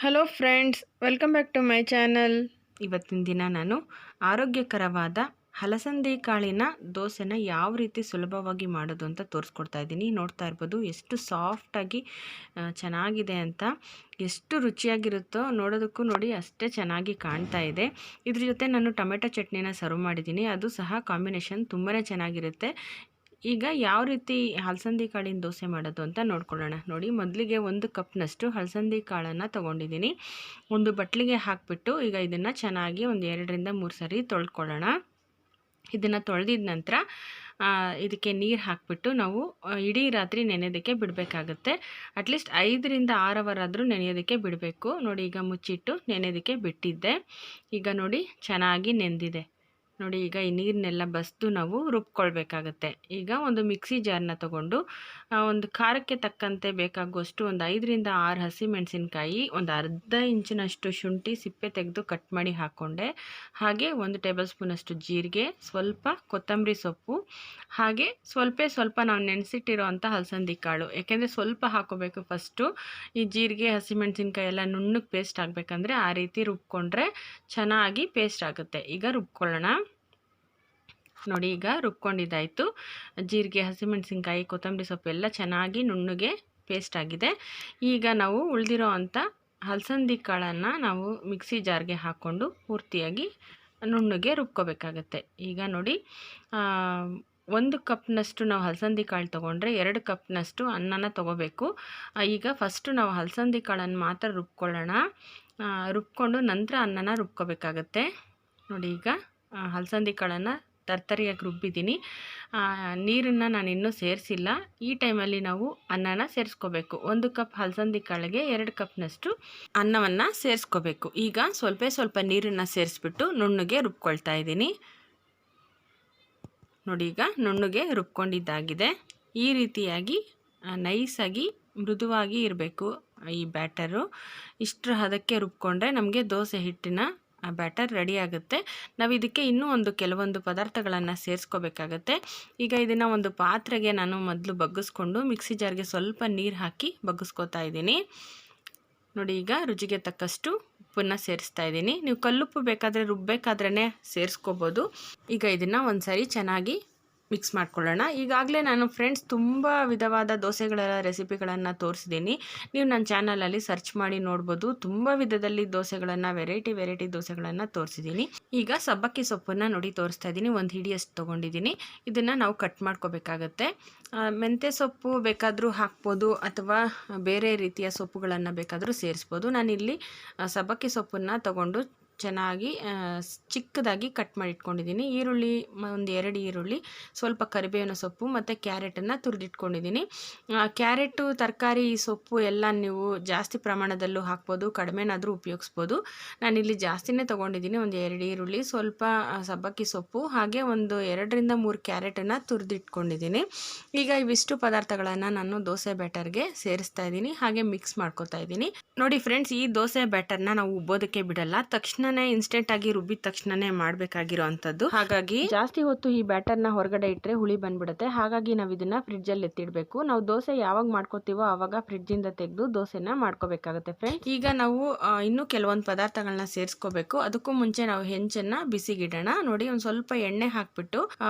Hello friends, welcome back to my channel. ಇವತ್ತಿನ ದಿನ ನಾನು ಆರೋಗ್ಯಕರವಾದ ಹಲಸಂದಿ ಕಾಳಿನ ದೋಸೆನ ಯಾವ ರೀತಿ ಸುಲಭವಾಗಿ ಮಾಡೋದು ಅಂತ ತೋರಿಸ್ಕೊಡ್ತಾ ಇದ್ದೀನಿ. ನೋಡ್ತಾ ಇರ್ಬೋದು ಎಷ್ಟು ಸಾಫ್ಟಾಗಿ ಚೆನ್ನಾಗಿದೆ ಅಂತ. ಎಷ್ಟು ರುಚಿಯಾಗಿರುತ್ತೋ ನೋಡೋದಕ್ಕೂ ನೋಡಿ ಅಷ್ಟೇ ಚೆನ್ನಾಗಿ ಕಾಣ್ತಾ ಇದೆ. ಇದ್ರ ಜೊತೆ ನಾನು ಟೊಮೆಟೊ ಚಟ್ನಿನ ಸರ್ವ್ ಮಾಡಿದ್ದೀನಿ, ಅದು ಸಹ ಕಾಂಬಿನೇಷನ್ ತುಂಬಾ ಚೆನ್ನಾಗಿರುತ್ತೆ. ಈಗ ಯಾವ ರೀತಿ ಹಲಸಂದಿ ಕಾಳಿನ ದೋಸೆ ಮಾಡೋದು ಅಂತ ನೋಡ್ಕೊಳ್ಳೋಣ. ನೋಡಿ, ಮೊದಲಿಗೆ 1 ಕಪ್ನಷ್ಟು ಹಲಸಂದಿ ಕಾಳನ್ನು ತೊಗೊಂಡಿದ್ದೀನಿ. ಒಂದು ಬಟ್ಲಿಗೆ ಹಾಕಿಬಿಟ್ಟು ಈಗ ಇದನ್ನು ಚೆನ್ನಾಗಿ ಒಂದು 2ರಿಂದ 3 ಸರಿ ತೊಳ್ಕೊಳ್ಳೋಣ. ಇದನ್ನು ತೊಳೆದಿದ ನಂತರ ಇದಕ್ಕೆ ನೀರು ಹಾಕಿಬಿಟ್ಟು ನಾವು ಇಡೀ ರಾತ್ರಿ ನೆನೆಯೋದಕ್ಕೆ ಬಿಡಬೇಕಾಗುತ್ತೆ. ಅಟ್ಲೀಸ್ಟ್ 5ರಿಂದ 6 ಅವರ್ ಆದರೂ ನೆನೆಯೋದಕ್ಕೆ ಬಿಡಬೇಕು. ನೋಡಿ, ಈಗ ಮುಚ್ಚಿಟ್ಟು ನೆನೆಯೋದಕ್ಕೆ ಬಿಟ್ಟಿದ್ದೆ. ಈಗ ನೋಡಿ ಚೆನ್ನಾಗಿ ನೆಂದಿದೆ. ನೋಡಿ, ಈಗ ಈ ನೀರನ್ನೆಲ್ಲ ಬಸಿದು ನಾವು ರುಬ್ಕೊಳ್ಬೇಕಾಗತ್ತೆ. ಈಗ ಒಂದು ಮಿಕ್ಸಿ ಜಾರ್ನ ತೊಗೊಂಡು ಒಂದು ಖಾರಕ್ಕೆ ತಕ್ಕಂತೆ ಬೇಕಾಗುವಷ್ಟು ಒಂದು 5ರಿಂದ 6 ಹಸಿಮೆಣಸಿನ್ಕಾಯಿ, ಒಂದು ಅರ್ಧ ಇಂಚಿನಷ್ಟು ಶುಂಠಿ ಸಿಪ್ಪೆ ತೆಗೆದು ಕಟ್ ಮಾಡಿ ಹಾಕ್ಕೊಂಡೆ. ಹಾಗೆ 1 ಟೇಬಲ್ ಸ್ಪೂನಷ್ಟು ಜೀರಿಗೆ, ಸ್ವಲ್ಪ ಕೊತ್ತಂಬರಿ ಸೊಪ್ಪು, ಹಾಗೆ ಸ್ವಲ್ಪ ನಾವು ನೆನೆಸಿಟ್ಟಿರೋ ಅಂಥ ಹಲಸಂದಿ ಕಾಳು. ಯಾಕೆಂದರೆ ಸ್ವಲ್ಪ ಹಾಕೋಬೇಕು ಫಸ್ಟು. ಈ ಜೀರಿಗೆ ಹಸಿಮೆಣಸಿನ್ಕಾಯಿ ಎಲ್ಲ ನುಣ್ಣಗೆ ಪೇಸ್ಟ್ ಆಗಬೇಕಂದ್ರೆ ಆ ರೀತಿ ರುಬ್ಕೊಂಡ್ರೆ ಚೆನ್ನಾಗಿ ಪೇಸ್ಟ್ ಆಗುತ್ತೆ. ಈಗ ರುಬ್ಕೊಳ್ಳೋಣ. ನೋಡಿ, ಈಗ ರುಬ್ಕೊಂಡಿದ್ದಾಯಿತು. ಜೀರಿಗೆ, ಹಸಿಮೆಣಸಿನ್ಕಾಯಿ, ಕೊತ್ತಂಬರಿ ಸೊಪ್ಪು ಎಲ್ಲ ಚೆನ್ನಾಗಿ ನುಣ್ಣಗೆ ಪೇಸ್ಟ್ ಆಗಿದೆ. ಈಗ ನಾವು ಉಳಿದಿರೋ ಅಂಥ ಹಲಸಂದಿ ಕಾಳನ್ನು ನಾವು ಮಿಕ್ಸಿ ಜಾರ್ಗೆ ಹಾಕ್ಕೊಂಡು ಪೂರ್ತಿಯಾಗಿ ನುಣ್ಣಗೆ ರುಬ್ಕೋಬೇಕಾಗತ್ತೆ. ಈಗ ನೋಡಿ, 1 ಕಪ್ನಷ್ಟು ನಾವು ಹಲಸಂದಿ ಕಾಳು ತೊಗೊಂಡ್ರೆ 2 ಕಪ್ನಷ್ಟು ಅನ್ನನ ತೊಗೋಬೇಕು. ಈಗ ಫಸ್ಟು ನಾವು ಹಲಸಂದಿ ಕಾಳನ್ನು ಮಾತ್ರ ರುಬ್ಕೊಳ್ಳೋಣ. ರುಬ್ಕೊಂಡು ನಂತರ ಅನ್ನನ ರುಬ್ಕೋಬೇಕಾಗತ್ತೆ. ನೋಡಿ, ಈಗ ಹಲಸಂದಿ ಕಾಳನ್ನು ತರ್ತರಿಯಾಗಿ ರುಬ್ಬಿದ್ದೀನಿ. ನೀರನ್ನು ನಾನು ಇನ್ನೂ ಸೇರಿಸಿಲ್ಲ. ಈ ಟೈಮಲ್ಲಿ ನಾವು ಅನ್ನನ ಸೇರಿಸ್ಕೋಬೇಕು. 1 ಕಪ್ ಹಲಸಂದಿ ಕಾಳಿಗೆ 2 ಕಪ್ನಷ್ಟು ಅನ್ನವನ್ನು ಸೇರಿಸ್ಕೋಬೇಕು. ಈಗ ಸ್ವಲ್ಪ ನೀರನ್ನು ಸೇರಿಸ್ಬಿಟ್ಟು ನುಣ್ಣಗೆ ರುಬ್ಕೊಳ್ತಾ ಇದ್ದೀನಿ. ನೋಡಿ, ಈಗ ನುಣ್ಣಗೆ ರುಬ್ಕೊಂಡಿದ್ದಾಗಿದೆ. ಈ ರೀತಿಯಾಗಿ ನೈಸಾಗಿ ಮೃದುವಾಗಿ ಇರಬೇಕು ಈ ಬ್ಯಾಟರು. ಇಷ್ಟರ ಹದಕ್ಕೆ ರುಬ್ಕೊಂಡ್ರೆ ನಮಗೆ ದೋಸೆ ಹಿಟ್ಟಿನ ಬ್ಯಾಟರ್ ರೆಡಿ ಆಗುತ್ತೆ. ನಾವು ಇದಕ್ಕೆ ಇನ್ನೂ ಕೆಲವೊಂದು ಪದಾರ್ಥಗಳನ್ನು ಸೇರಿಸ್ಕೋಬೇಕಾಗತ್ತೆ. ಈಗ ಇದನ್ನು ಒಂದು ಪಾತ್ರೆಗೆ ನಾನು ಮೊದಲು ಬಗ್ಗಿಸ್ಕೊಂಡು ಮಿಕ್ಸಿ ಜಾರ್ಗೆ ಸ್ವಲ್ಪ ನೀರು ಹಾಕಿ ಬಗ್ಗಿಸ್ಕೊತಾ ಇದ್ದೀನಿ. ನೋಡಿ, ಈಗ ರುಚಿಗೆ ತಕ್ಕಷ್ಟು ಉಪ್ಪನ್ನು ಸೇರಿಸ್ತಾ ಇದ್ದೀನಿ. ನೀವು ಕಲ್ಲುಪ್ಪು ಬೇಕಾದರೆ ರುಬ್ಬಬೇಕಾದ್ರೇ ಸೇರಿಸ್ಕೋಬೋದು. ಈಗ ಇದನ್ನು ಒಂದು ಸಾರಿ ಚೆನ್ನಾಗಿ ಮಿಕ್ಸ್ ಮಾಡ್ಕೊಳ್ಳೋಣ. ಈಗಾಗಲೇ ನಾನು ಫ್ರೆಂಡ್ಸ್ ತುಂಬ ವಿಧವಾದ ದೋಸೆಗಳ ರೆಸಿಪಿಗಳನ್ನು ತೋರಿಸಿದ್ದೀನಿ. ನೀವು ನನ್ನ ಚಾನಲಲ್ಲಿ ಸರ್ಚ್ ಮಾಡಿ ನೋಡ್ಬೋದು. ತುಂಬ ವಿಧದಲ್ಲಿ ದೋಸೆಗಳನ್ನು ವೆರೈಟಿ ದೋಸೆಗಳನ್ನು ತೋರಿಸಿದ್ದೀನಿ. ಈಗ ಸಬ್ಬಕ್ಕಿ ಸೊಪ್ಪನ್ನು ನೋಡಿ ತೋರಿಸ್ತಾ ಇದ್ದೀನಿ. 1 ಹಿಡಿಯಷ್ಟು ತೊಗೊಂಡಿದ್ದೀನಿ. ಇದನ್ನು ನಾವು ಕಟ್ ಮಾಡ್ಕೋಬೇಕಾಗತ್ತೆ. ಮೆಂತ್ಯ ಸೊಪ್ಪು ಬೇಕಾದರೂ ಹಾಕ್ಬೋದು ಅಥವಾ ಬೇರೆ ರೀತಿಯ ಸೊಪ್ಪುಗಳನ್ನು ಬೇಕಾದರೂ ಸೇರಿಸ್ಬೋದು. ನಾನಿಲ್ಲಿ ಸಬ್ಬಕ್ಕಿ ಸೊಪ್ಪನ್ನು ತಗೊಂಡು ಚೆನ್ನಾಗಿ ಚಿಕ್ಕದಾಗಿ ಕಟ್ ಮಾಡಿ ಇಟ್ಕೊಂಡಿದ್ದೀನಿ. ಈರುಳ್ಳಿ, ಒಂದು 2 ಈರುಳ್ಳಿ, ಸ್ವಲ್ಪ ಕರಿಬೇವಿನ ಸೊಪ್ಪು ಮತ್ತು ಕ್ಯಾರೆಟನ್ನು ತುರಿದಿಟ್ಕೊಂಡಿದ್ದೀನಿ. ಕ್ಯಾರೆಟು, ತರಕಾರಿ, ಸೊಪ್ಪು ಎಲ್ಲ ನೀವು ಜಾಸ್ತಿ ಪ್ರಮಾಣದಲ್ಲೂ ಹಾಕ್ಬೋದು, ಕಡಿಮೆನಾದರೂ ಉಪಯೋಗಿಸ್ಬೋದು. ನಾನಿಲ್ಲಿ ಜಾಸ್ತಿನೇ ತೊಗೊಂಡಿದ್ದೀನಿ. ಒಂದು 2 ಈರುಳ್ಳಿ, ಸ್ವಲ್ಪ ಸಬ್ಬಕ್ಕಿ ಸೊಪ್ಪು, ಹಾಗೆ ಒಂದು 2ರಿಂದ 3 ಕ್ಯಾರೆಟನ್ನು ತುರಿದಿಟ್ಕೊಂಡಿದ್ದೀನಿ. ಈಗ ಇವಿಷ್ಟು ಪದಾರ್ಥಗಳನ್ನು ನಾನು ದೋಸೆ ಬ್ಯಾಟರ್ಗೆ ಸೇರಿಸ್ತಾ ಇದ್ದೀನಿ, ಹಾಗೆ ಮಿಕ್ಸ್ ಮಾಡ್ಕೊತಾ ಇದ್ದೀನಿ. ನೋಡಿ ಫ್ರೆಂಡ್ಸ್, ಈ ದೋಸೆ ಬ್ಯಾಟರ್ನ ನಾವು ಉಬ್ಬೋದಕ್ಕೆ ಬಿಡಲ್ಲ. ತಕ್ಷಣನೇ ಇನ್ಸ್ಟೆಂಟಾಗಿ ರುಬ್ಬಿದ ತಕ್ಷಣನೇ ಮಾಡಬೇಕಾಗಿರೋ ಅಂಥದ್ದು. ಹಾಗಾಗಿ ಜಾಸ್ತಿ ಹೊತ್ತು ಈ ಬ್ಯಾಟರ್ನ ಹೊರಗಡೆ ಇಟ್ಟರೆ ಹುಳಿ ಬಂದ್ಬಿಡುತ್ತೆ. ಹಾಗಾಗಿ ನಾವು ಇದನ್ನು ಫ್ರಿಡ್ಜಲ್ಲಿ ಎತ್ತಿಡಬೇಕು. ನಾವು ದೋಸೆ ಯಾವಾಗ ಮಾಡ್ಕೋತೀವೋ ಆವಾಗ ಫ್ರಿಡ್ಜಿಂದ ತೆಗೆದು ದೋಸೆನ ಮಾಡ್ಕೋಬೇಕಾಗುತ್ತೆ ಫ್ರೆಂಡ್ಸ್. ಈಗ ನಾವು ಇನ್ನೂ ಕೆಲವೊಂದು ಪದಾರ್ಥಗಳನ್ನ ಸೇರಿಸ್ಕೋಬೇಕು. ಅದಕ್ಕೂ ಮುಂಚೆ ನಾವು ಹೆಂಚನ್ನು ಬಿಸಿಗಿಡೋಣ. ನೋಡಿ, ಒಂದು ಸ್ವಲ್ಪ ಎಣ್ಣೆ ಹಾಕ್ಬಿಟ್ಟು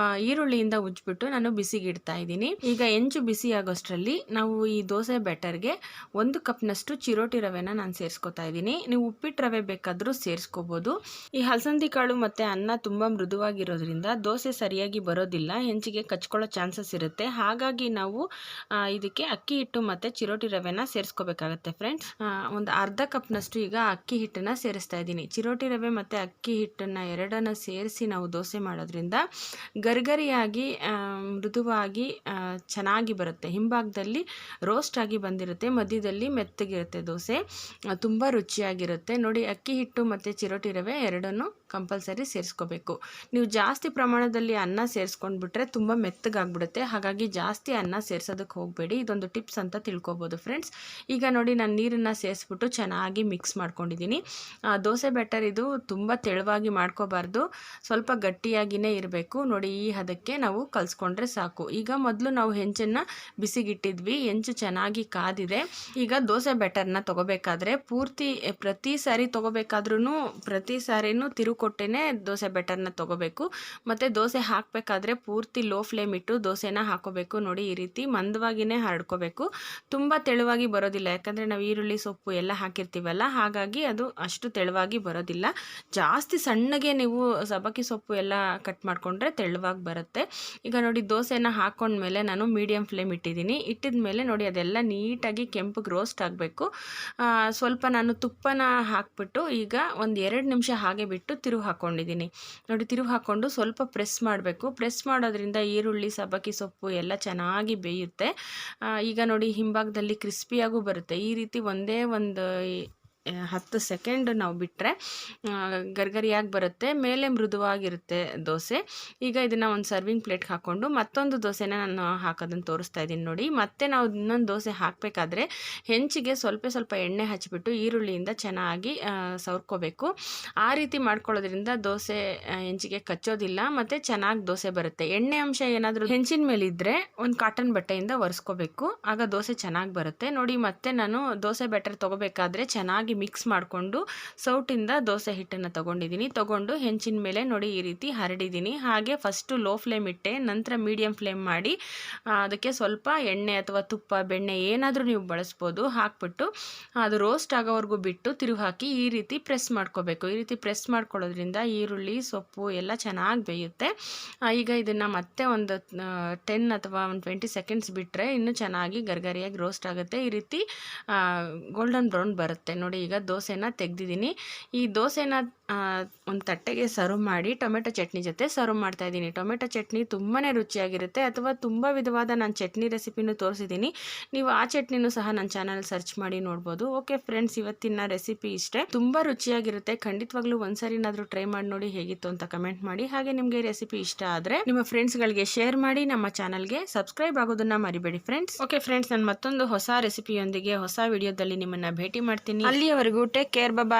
ಈರುಳ್ಳಿಯಿಂದ ಉಜ್ಬಿಟ್ಟು ನಾನು ಬಿಸಿಗಿಡ್ತಾ ಇದ್ದೀನಿ. ಈಗ ಹೆಂಚು ಬಿಸಿ ಆಗೋಷ್ಟರಲ್ಲಿ ನಾವು ಈ ದೋಸೆ ಬ್ಯಾಟರ್ಗೆ 1 ಕಪ್ನಷ್ಟು ಚಿರೋಟಿ ರವೆನ ನಾನು ಸೇರಿಸ್ಕೊತಾ ಇದ್ದೀನಿ. ನೀವು ಉಪ್ಪಿಟ್ಟು ರವೆ ಬೇಕಾದರೂ ಸೇರಿಸ್ಕೋಬೋದು. ಈ ಹಲಸಂದಿ ಕಾಳು ಮತ್ತು ಅನ್ನ ತುಂಬ ಮೃದುವಾಗಿರೋದ್ರಿಂದ ದೋಸೆ ಸರಿಯಾಗಿ ಬರೋದಿಲ್ಲ, ಹೆಂಚಿಗೆ ಕಚ್ಕೊಳ್ಳೋ ಚಾನ್ಸಸ್ ಇರುತ್ತೆ. ಹಾಗಾಗಿ ನಾವು ಇದಕ್ಕೆ ಅಕ್ಕಿ ಹಿಟ್ಟು ಮತ್ತು ಚಿರೋಟಿ ರವೆನ ಸೇರಿಸ್ಕೋಬೇಕಾಗತ್ತೆ ಫ್ರೆಂಡ್ಸ್. ಒಂದು ಅರ್ಧ ಕಪ್ನಷ್ಟು ಈಗ ಅಕ್ಕಿ ಹಿಟ್ಟನ್ನು ಸೇರಿಸ್ತಾ ಇದ್ದೀನಿ. ಚಿರೋಟಿ ರವೆ ಮತ್ತು ಅಕ್ಕಿ ಹಿಟ್ಟನ್ನು ಎರಡನ್ನು ಸೇರಿಸಿ ನಾವು ದೋಸೆ ಮಾಡೋದ್ರಿಂದ ಗರಿಗರಿಯಾಗಿ ಮೃದುವಾಗಿ ಚೆನ್ನಾಗಿ ಬರುತ್ತೆ. ಹಿಂಭಾಗದಲ್ಲಿ ರೋಸ್ಟ್ ಆಗಿ ಬಂದಿರುತ್ತೆ, ಮಧ್ಯದಲ್ಲಿ ಮೆತ್ತಗಿರುತ್ತೆ ದೋಸೆ. ತುಂಬ ರುಚಿಯಾಗಿರುತ್ತೆ. ನೋಡಿ, ಅಕ್ಕಿ ಹಿಟ್ಟು ಮತ್ತು ಚಿರೋಟಿ ರವೆ ಎರಡನ್ನೂ ಕಂಪಲ್ಸರಿ ಸೇರಿಸ್ಕೋಬೇಕು. ನೀವು ಜಾಸ್ತಿ ಪ್ರಮಾಣದಲ್ಲಿ ಅನ್ನ ಸೇರಿಸ್ಕೊಂಡ್ಬಿಟ್ರೆ ತುಂಬ ಮೆತ್ತಗಾಗ್ಬಿಡುತ್ತೆ. ಹಾಗಾಗಿ ಜಾಸ್ತಿ ಅನ್ನ ಸೇರಿಸೋದಕ್ಕೆ ಹೋಗಬೇಡಿ. ಇದೊಂದು ಟಿಪ್ಸ್ ಅಂತ ತಿಳ್ಕೊಬೋದು ಫ್ರೆಂಡ್ಸ್. ಈಗ ನೋಡಿ ನಾನು ನೀರನ್ನು ಸೇರಿಸ್ಬಿಟ್ಟು ಚೆನ್ನಾಗಿ ಮಿಕ್ಸ್ ಮಾಡ್ಕೊಂಡಿದ್ದೀನಿ. ದೋಸೆ ಬ್ಯಾಟರ್ ಇದು ತುಂಬ ತೆಳುವಾಗಿ ಮಾಡ್ಕೋಬಾರ್ದು, ಸ್ವಲ್ಪ ಗಟ್ಟಿಯಾಗಿಯೇ ಇರಬೇಕು. ನೋಡಿ ಈ ಹದಕ್ಕೆ ನಾವು ಕಲಿಸ್ಕೊಂಡ್ರೆ ಸಾಕು. ಈಗ ಮೊದಲು ನಾವು ಹೆಂಚನ್ನು ಬಿಸಿಗಿಟ್ಟಿದ್ವಿ, ಹೆಂಚು ಚೆನ್ನಾಗಿ ಕಾದಿದೆ. ಈಗ ದೋಸೆ ಬ್ಯಾಟರ್ನ ತೊಗೋಬೇಕಾದ್ರೆ ಪೂರ್ತಿ ಪ್ರತಿ ಸಾರಿ ತೊಗೋಬೇಕಾದ್ರೂ ಪ್ರತಿ ಸಾರಿನೂ ತಿರುಕೊಟ್ಟೆ ದೋಸೆ ಬ್ಯಾಟರ್ನ ತೊಗೋಬೇಕು. ಮತ್ತು ದೋಸೆ ಹಾಕಬೇಕಾದ್ರೆ ಪೂರ್ತಿ ಲೋ ಫ್ಲೇಮ್ ಇಟ್ಟು ದೋಸೆನ ಹಾಕೋಬೇಕು. ನೋಡಿ ಈ ರೀತಿ ಮಂದವಾಗಿಯೇ ಹರಡ್ಕೋಬೇಕು. ತುಂಬ ತೆಳುವಾಗಿ ಬರೋದಿಲ್ಲ, ಯಾಕಂದರೆ ನಾವು ಈರುಳ್ಳಿ ಸೊಪ್ಪು ಎಲ್ಲ ಹಾಕಿರ್ತೀವಲ್ಲ, ಹಾಗಾಗಿ ಅದು ಅಷ್ಟು ತೆಳುವಾಗಿ ಬರೋದಿಲ್ಲ. ಜಾಸ್ತಿ ಸಣ್ಣಗೆ ನೀವು ಸಬ್ಬಕ್ಕಿ ಸೊಪ್ಪು ಎಲ್ಲ ಕಟ್ ಮಾಡಿಕೊಂಡ್ರೆ ತೆಳುವಾಗಿ ಬರುತ್ತೆ. ಈಗ ನೋಡಿ ದೋಸೆನ ಹಾಕ್ಕೊಂಡ್ಮೇಲೆ ನಾನು ಮೀಡಿಯಮ್ ಫ್ಲೇಮ್ ಇಟ್ಟಿದ್ದೀನಿ. ಇಟ್ಟಿದ ಮೇಲೆ ನೋಡಿ ಅದೆಲ್ಲ ನೀಟಾಗಿ ಕೆಂಪಗೆ ರೋಸ್ಟ್ ಆಗಬೇಕು. ಸ್ವಲ್ಪ ನಾನು ತುಪ್ಪನ ಹಾಕ್ಬಿಟ್ಟು ಈಗ ಒಂದು 2 ನಿಮಿಷ ಹಾಗೆ ಬಿಟ್ಟು ತಿರುವು ಹಾಕ್ಕೊಂಡಿದ್ದೀನಿ. ನೋಡಿ ತಿರುವು ಹಾಕ್ಕೊಂಡು ಸ್ವಲ್ಪ ಪ್ರೆಸ್ ಮಾಡಬೇಕು. ಪ್ರೆಸ್ ಮಾಡೋದ್ರಿಂದ ಈರುಳ್ಳಿ ಸಬ್ಬಕ್ಕಿ ಸೊಪ್ಪು ಎಲ್ಲ ಚೆನ್ನಾಗಿ ಬೇಯುತ್ತೆ. ಈಗ ನೋಡಿ ಹಿಂಭಾಗದಲ್ಲಿ ಕ್ರಿಸ್ಪಿಯಾಗೂ ಬರುತ್ತೆ. ಈ ರೀತಿ ಒಂದೇ ಒಂದು 10 ಸೆಕೆಂಡ್ ನಾವು ಬಿಟ್ಟರೆ ಗರ್ಗರಿಯಾಗಿ ಬರುತ್ತೆ, ಮೇಲೆ ಮೃದುವಾಗಿರುತ್ತೆ ದೋಸೆ. ಈಗ ಇದನ್ನು ಒಂದು ಸರ್ವಿಂಗ್ ಪ್ಲೇಟ್ಗೆ ಹಾಕ್ಕೊಂಡು ಮತ್ತೊಂದು ದೋಸೆನ ನಾನು ಹಾಕೋದನ್ನು ತೋರಿಸ್ತಾ ಇದ್ದೀನಿ ನೋಡಿ. ಮತ್ತೆ ನಾವು ಇನ್ನೊಂದು ದೋಸೆ ಹಾಕಬೇಕಾದ್ರೆ ಹೆಂಚಿಗೆ ಸ್ವಲ್ಪ ಎಣ್ಣೆ ಹಚ್ಚಿಬಿಟ್ಟು ಈರುಳ್ಳಿಯಿಂದ ಚೆನ್ನಾಗಿ ಸವರ್ಕೋಬೇಕು. ಆ ರೀತಿ ಮಾಡ್ಕೊಳ್ಳೋದ್ರಿಂದ ದೋಸೆ ಹೆಂಚಿಗೆ ಕಚ್ಚೋದಿಲ್ಲ ಮತ್ತು ಚೆನ್ನಾಗಿ ದೋಸೆ ಬರುತ್ತೆ. ಎಣ್ಣೆ ಅಂಶ ಏನಾದರೂ ಹೆಂಚಿನ ಮೇಲೆ ಇದ್ದರೆ ಒಂದು ಕಾಟನ್ ಬಟ್ಟೆಯಿಂದ ಒರೆಸ್ಕೋಬೇಕು, ಆಗ ದೋಸೆ ಚೆನ್ನಾಗಿ ಬರುತ್ತೆ. ನೋಡಿ ಮತ್ತೆ ನಾನು ದೋಸೆ ಬ್ಯಾಟರ್ ತೊಗೋಬೇಕಾದ್ರೆ ಚೆನ್ನಾಗಿ ಮಿಕ್ಸ್ ಮಾಡಿಕೊಂಡು ಸೌಟಿಂದ ದೋಸೆ ಹಿಟ್ಟನ್ನು ತಗೊಂಡು ಹೆಂಚಿನ ಮೇಲೆ ನೋಡಿ ಈ ರೀತಿ ಹರಡಿದ್ದೀನಿ. ಹಾಗೆ ಫಸ್ಟು ಲೋ ಫ್ಲೇಮ್ ಇಟ್ಟೆ, ನಂತರ ಮೀಡಿಯಮ್ ಫ್ಲೇಮ್ ಮಾಡಿ ಅದಕ್ಕೆ ಸ್ವಲ್ಪ ಎಣ್ಣೆ ಅಥವಾ ತುಪ್ಪ ಬೆಣ್ಣೆ ಏನಾದರೂ ನೀವು ಬಳಸ್ಬೋದು ಹಾಕ್ಬಿಟ್ಟು ಅದು ರೋಸ್ಟ್ ಆಗೋವರೆಗೂ ಬಿಟ್ಟು ತಿರುವು ಹಾಕಿ ಈ ರೀತಿ ಪ್ರೆಸ್ ಮಾಡ್ಕೋಬೇಕು. ಈ ರೀತಿ ಪ್ರೆಸ್ ಮಾಡ್ಕೊಳ್ಳೋದ್ರಿಂದ ಈರುಳ್ಳಿ ಸೊಪ್ಪು ಎಲ್ಲ ಚೆನ್ನಾಗಿ ಬೇಯುತ್ತೆ. ಈಗ ಇದನ್ನು ಮತ್ತೆ ಒಂದು 10 ಅಥವಾ ಒಂದು 20 ಸೆಕೆಂಡ್ಸ್ ಬಿಟ್ಟರೆ ಇನ್ನೂ ಚೆನ್ನಾಗಿ ಗರ್ಗರಿಯಾಗಿ ರೋಸ್ಟ್ ಆಗುತ್ತೆ. ಈ ರೀತಿ ಗೋಲ್ಡನ್ ಬ್ರೌನ್ ಬರುತ್ತೆ. ನೋಡಿ ಈಗ ದೋಸೆನ ತೆಗೆದಿದ್ದೀನಿ. ಈ ದೋಸೆನ ಒಂದು ತಟ್ಟೆಗೆ ಸರ್ವ್ ಮಾಡಿ ಟೊಮೆಟೊ ಚಟ್ನಿ ಜೊತೆ ಸರ್ವ್ ಮಾಡ್ತಾ ಇದ್ದೀನಿ. ಟೊಮೆಟೊ ಚಟ್ನಿ ತುಂಬಾ ರುಚಿಯಾಗಿರುತ್ತೆ. ಅಥವಾ ತುಂಬ ವಿಧವಾದ ನಾನು ಚಟ್ನಿ ರೆಸಿಪಿನೂ ತೋರಿಸಿದ್ದೀನಿ, ನೀವು ಆ ಚಟ್ನಿನೂ ಸಹ ನನ್ನ ಚಾನಲ್ ಸರ್ಚ್ ಮಾಡಿ ನೋಡ್ಬೋದು. ಓಕೆ ಫ್ರೆಂಡ್ಸ್, ಇವತ್ತಿನ ರೆಸಿಪಿ ಇಷ್ಟೇ. ತುಂಬ ರುಚಿಯಾಗಿರುತ್ತೆ. ಖಂಡಿತವಾಗ್ಲೂ ಒಂದ್ಸರಿನಾದರೂ ಟ್ರೈ ಮಾಡಿ ನೋಡಿ ಹೇಗಿತ್ತು ಅಂತ ಕಮೆಂಟ್ ಮಾಡಿ. ಹಾಗೆ ನಿಮಗೆ ರೆಸಿಪಿ ಇಷ್ಟ ಆದರೆ ನಿಮ್ಮ ಫ್ರೆಂಡ್ಸ್ಗಳಿಗೆ ಶೇರ್ ಮಾಡಿ, ನಮ್ಮ ಚಾನಲ್ಗೆ ಸಬ್ಸ್ಕ್ರೈಬ್ ಆಗೋದನ್ನ ಮರಿಬೇಡಿ ಫ್ರೆಂಡ್ಸ್. ಓಕೆ ಫ್ರೆಂಡ್ಸ್, ನಾನು ಮತ್ತೊಂದು ಹೊಸ ರೆಸಿಪಿಯೊಂದಿಗೆ ಹೊಸ ವಿಡಿಯೋದಲ್ಲಿ ನಿಮ್ಮನ್ನು ಭೇಟಿ ಮಾಡ್ತೀನಿ. ಅಲ್ಲಿಯವರೆಗೂ ಟೇಕ್ ಕೇರ್, ಬಾಯ್.